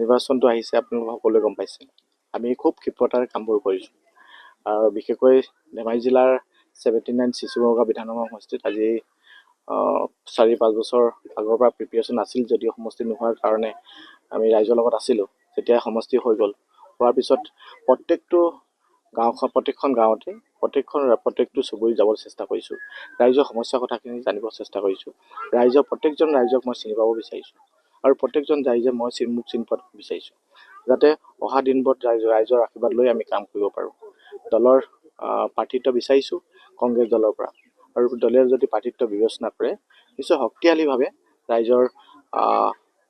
নিৰ্বাচনটো আহিছে আপোনালোক সকলোৱে গম পাইছে। আমি খুব ক্ষিপ্ৰতাৰে কামবোৰ কৰিছোঁ আৰু বিশেষকৈ ধেমাজি জিলাৰ 79 চিচুবৰগাঁও বিধানসভা সমষ্টিত আজি 4-5 বছৰ আগৰ পৰা প্ৰিপেৰেশ্যন আছিল যদিও সমষ্টি নোহোৱাৰ কাৰণে আমি ৰাইজৰ লগত আছিলোঁ। যেতিয়া সমষ্টি হৈ গ'ল, হোৱাৰ পিছত প্ৰত্যেকখন গাঁৱতে প্ৰত্যেকটো চুবুৰী যাবলৈ চেষ্টা কৰিছোঁ। ৰাইজৰ সমস্যাৰ কথাখিনি জানিব চেষ্টা কৰিছোঁ। প্ৰত্যেকজন ৰাইজক মই চিনি পাব বিচাৰিছোঁ আৰু প্ৰত্যেকজন ৰাইজে মোক চিনি পাব বিচাৰিছোঁ, যাতে অহা দিনবোৰত ৰাইজৰ আশীৰ্বাদ লৈ আমি কাম কৰিব পাৰোঁ। দলৰ প্ৰাৰ্থিত্ব বিচাৰিছোঁ কংগ্ৰেছ দলৰ পৰা, আৰু দলে যদি প্ৰাৰ্থিত্ব বিবেচনা কৰে নিশ্চয় শক্তিশালীভাৱে ৰাইজৰ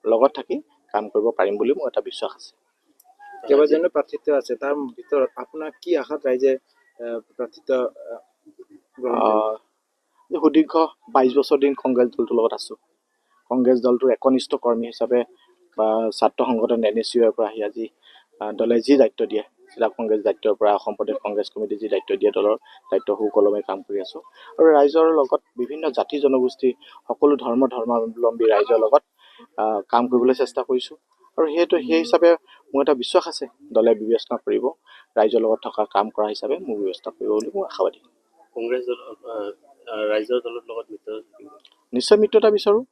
লগত থাকি কাম কৰিব পাৰিম বুলি মোৰ এটা বিশ্বাস আছে। কেইবাজনো প্ৰাৰ্থিত্ব আছে, তাৰ ভিতৰত আপোনাৰ কি আশাত ৰাইজে প্ৰাৰ্থিত্ব সুদীৰ্ঘ 22 বছৰ দিন কংগ্ৰেছ দলটোৰ লগত আছোঁ। কংগ্ৰেছ দলটোৰ একনিষ্ঠ কৰ্মী হিচাপে বা ছাত্ৰ সংগঠন NSUৰ পৰা আহি আজি দলে যি দায়িত্ব দিয়ে, জিলা কংগ্ৰেছ দায়িত্বৰ পৰা অসম প্ৰদেশ কংগ্ৰেছ কমিটি যি দায়িত্ব দিয়ে, দলৰ দায়িত্ব সুকলমে কাম কৰি আছোঁ আৰু ৰাইজৰ লগত বিভিন্ন জাতি জনগোষ্ঠী সকলো ধৰ্মাৱলম্বী ৰাইজৰ লগত কাম কৰিবলৈ চেষ্টা কৰিছোঁ আৰু সেই হিচাপে মোৰ এটা বিশ্বাস আছে, দলে বিবেচনা কৰিব, ৰাইজৰ লগত থকা কাম কৰা হিচাপে মোৰ ব্যৱস্থা কৰিব বুলি মই আশাবাদী। কংগ্ৰেছ দল ৰাইজৰ দলৰ লগত নিশ্চয় মিত্ৰতা বিচাৰোঁ,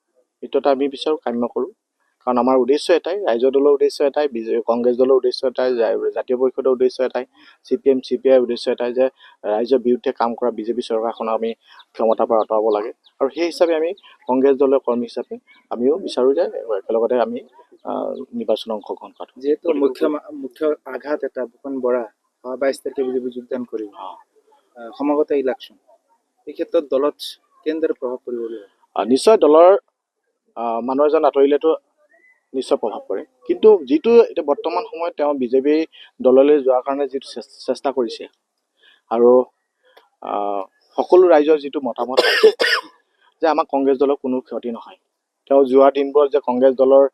আমি বিচাৰোঁ, কাম্য কৰোঁ, কাৰণ আমাৰ উদ্দেশ্য এটাই, ৰাইজৰ দলৰ উদ্দেশ্য এটাই, কংগ্ৰেছ দলৰ উদ্দেশ্য এটাই, জাতীয় পৰিষদৰ উদ্দেশ্য এটাই, CPM CPIৰ উদ্দেশ্য এটাই যে ৰাইজৰ বিৰুদ্ধে কাম কৰা বিজেপি চৰকাৰখনক আমি ক্ষমতাৰ পৰা আঁতৰাব লাগে আৰু সেই হিচাপে আমি কংগ্ৰেছ দলৰ কৰ্মী হিচাপে আমিও বিচাৰোঁ যে একেলগতে আমি নিৰ্বাচনত অংশগ্ৰহণ কৰাটো। যিহেতু মুখ্য আঘাত এটা ভূপেন বৰা 22 তাৰিখে বিজেপি যোগদান কৰিব সমাগত ইলেকশ্যন, এই ক্ষেত্ৰত দলত কেনেদৰে প্ৰভাৱ পৰিব? নিশ্চয় দলৰ মানুহ এজন আঁতৰিলেতো নিশ্চয় প্ৰভাৱ পৰে, কিন্তু যিটো এতিয়া বৰ্তমান সময়ত তেওঁ বিজেপি দললৈ যোৱাৰ কাৰণে যিটো চেষ্টা কৰিছে আৰু সকলো ৰাইজৰ যিটো মতামত যে আমাক কংগ্ৰেছ দলৰ কোনো ক্ষতি নহয়, তেওঁ যোৱা দিনবোৰত যে কংগ্ৰেছ দলৰ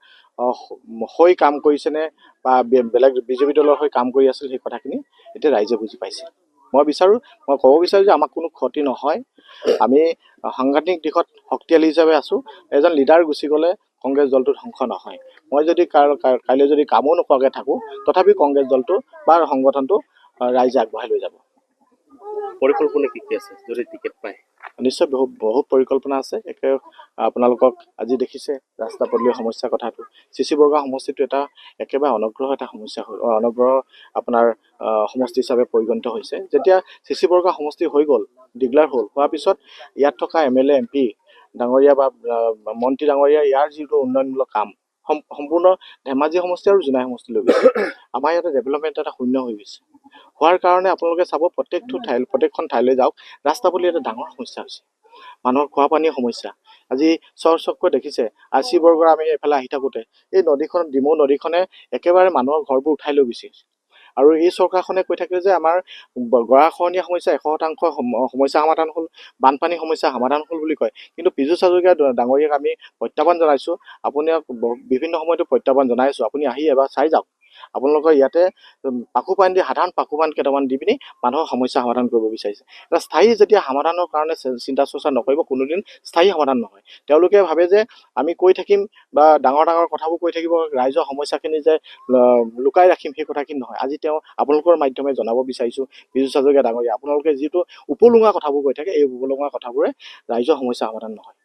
হৈ কাম কৰিছেনে বা বেলেগ বিজেপি দলৰ হৈ কাম কৰি আছিল, সেই কথাখিনি এতিয়া ৰাইজে বুজি পাইছে। মই ক'ব বিচাৰোঁ যে আমাক কোনো ক্ষতি নহয়, আমি সাংঘাতিক দিশত শক্তিশালী হিচাপে আছোঁ। এজন লিডাৰ গুচি গ'লে কংগ্ৰেছ দলটো ধ্বংস নহয়। মই যদি কাইলৈ যদি কামো নোকোৱাকৈ থাকোঁ, তথাপি কংগ্ৰেছ দলটো বা সংগঠনটো ৰাইজে আগবঢ়াই লৈ যাব। পৰিকল্পনা কি আছে যদি টিকেট পায়? নিশ্চয় বহুত পৰিকল্পনা আছে। আপোনালোকক আজি দেখিছে ৰাস্তা পদূলিৰ সমস্যাৰ কথাটো। চিচিবৰগাঁও সমষ্টিটো এটা একেবাৰে অনগ্ৰহ এটা সমস্যা অনগ্ৰহ আপোনাৰ সমষ্টি হিচাপে পৰিগণিত হৈছে। যেতিয়া চিচিবৰগাঁও সমষ্টি হৈ গ'ল, ডিক্লেয়াৰ হোৱাৰ পিছত ইয়াত থকা MLA MP ডাঙৰীয়া বা মন্ত্ৰী ডাঙৰীয়া ইয়াৰ যিটো উন্নয়নমূলক কাম সম্পূৰ্ণ ধেমাজি সমষ্টি আৰু জোনাই সমষ্টি লৈ গৈছে। আমাৰ ইয়াতে ডেভেলপমেণ্ট এটা শূন্য হৈ গৈছে। হোৱাৰ কাৰণে আপোনালোকে চাব প্ৰত্যেকখন ঠাইলৈ যাওক, ৰাস্তা পদূলি এটা ডাঙৰ সমস্যা হৈছে। মানুহৰ খোৱা পানীৰ সমস্যা। আজি চককৈ দেখিছে RC বৰ্গৰ আমি এইফালে আহি থাকোঁতে এই নদীখন ডিমৌ নদীখনে একেবাৰে মানুহৰ ঘৰবোৰ উঠাই লৈ গৈছে আৰু এই চৰকাৰখনে কৈ থাকে যে আমাৰ গৰাখহনীয়া সমস্যা 100% সমস্যা সমাধান হ'ল, বানপানী সমস্যা সমাধান হ'ল বুলি কয়, কিন্তু পীযুষ হাজৰিকা ডাঙৰীয়াক আমি প্ৰত্যাহ্বান জনাইছোঁ, আপুনি বিভিন্ন সময়তো প্ৰত্যাহ্বান জনাইছোঁ, আপুনি আহি এবাৰ চাই যাওক। আপোনালোকৰ ইয়াতে সাধাৰণ পাকুপান কেইটামান দি পিনি মানুহৰ সমস্যা সমাধান কৰিব বিচাৰিছে। এটা স্থায়ী যেতিয়া সমাধানৰ কাৰণে চিন্তা চৰ্চা নকৰিব, কোনোদিন স্থায়ী সমাধান নহয়। তেওঁলোকে ভাবে যে আমি কৈ থাকিম বা ডাঙৰ কথাবোৰ কৈ থাকিব, ৰাইজৰ সমস্যাখিনি যে লুকাই ৰাখিম, সেই কথাখিনি নহয়। আজি আপোনালোকৰ মাধ্যমে জনাব বিচাৰিছোঁ, পীযুষ হাজৰিকা ডাঙৰীয়া, আপোনালোকে যিটো উপলুঙা কথাবোৰ কৈ থাকে, এই উপলুঙা কথাবোৰে ৰাইজৰ সমস্যা সমাধান নহয়।